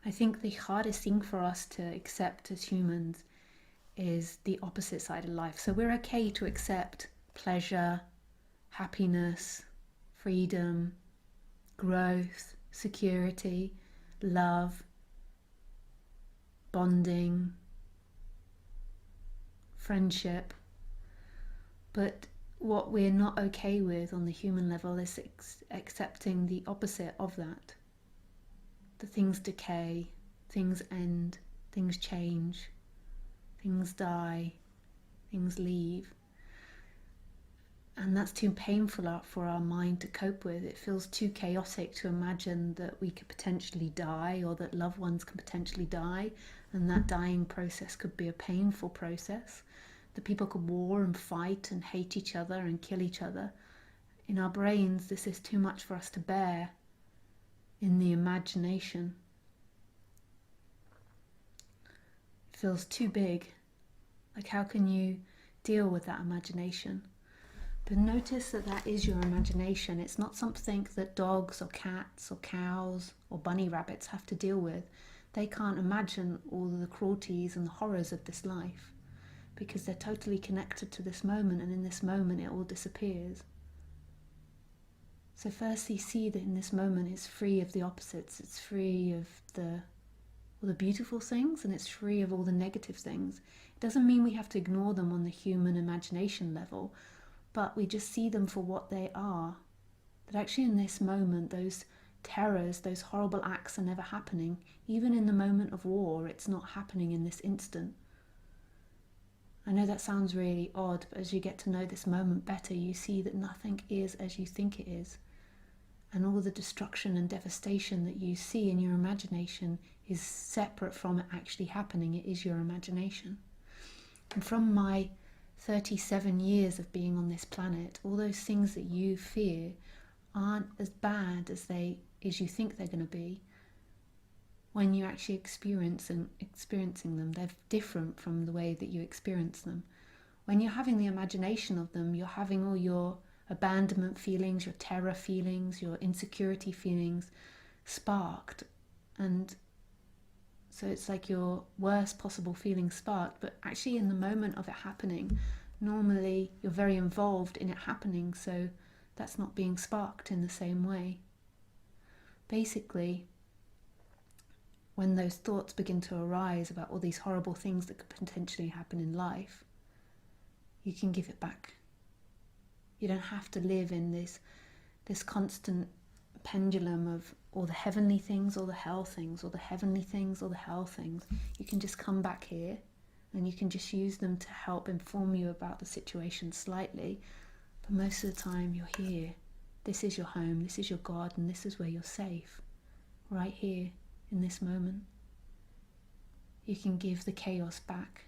I think the hardest thing for us to accept as humans is the opposite side of life. So we're okay to accept pleasure, happiness, freedom, growth, security, love, bonding, friendship. But what we're not okay with on the human level is accepting the opposite of that. That things decay, things end, things change, things die, things leave. And that's too painful for our mind to cope with. It feels too chaotic to imagine that we could potentially die, or that loved ones can potentially die, and that dying process could be a painful process. That people could war and fight and hate each other and kill each other. In our brains, this is too much for us to bear in the imagination. It feels too big. Like, how can you deal with that imagination? But notice that that is your imagination. It's not something that dogs or cats or cows or bunny rabbits have to deal with. They can't imagine all the cruelties and the horrors of this life because they're totally connected to this moment, and in this moment it all disappears. So firstly, see that in this moment it's free of the opposites. It's free of all the beautiful things, and it's free of all the negative things. It doesn't mean we have to ignore them on the human imagination level, but we just see them for what they are. That actually in this moment, those terrors, those horrible acts are never happening. Even in the moment of war, it's not happening in this instant. I know that sounds really odd, but as you get to know this moment better, you see that nothing is as you think it is. And all the destruction and devastation that you see in your imagination is separate from it actually happening. It is your imagination. And from my 37 years of being on this planet, all those things that you fear aren't as bad as you think they're going to be when you're actually experiencing them. They're different from the way that you experience them. When you're having the imagination of them, you're having all your abandonment feelings, your terror feelings, your insecurity feelings sparked. And so it's like your worst possible feeling sparked, but actually in the moment of it happening, normally you're very involved in it happening, so that's not being sparked in the same way. Basically, when those thoughts begin to arise about all these horrible things that could potentially happen in life, you can give it back. You don't have to live in this constant pendulum of all the heavenly things, all the hell things, all the heavenly things, all the hell things. You can just come back here, and you can just use them to help inform you about the situation slightly. But most of the time you're here. This is your home, this is your God, and this is where you're safe. Right here, in this moment. You can give the chaos back.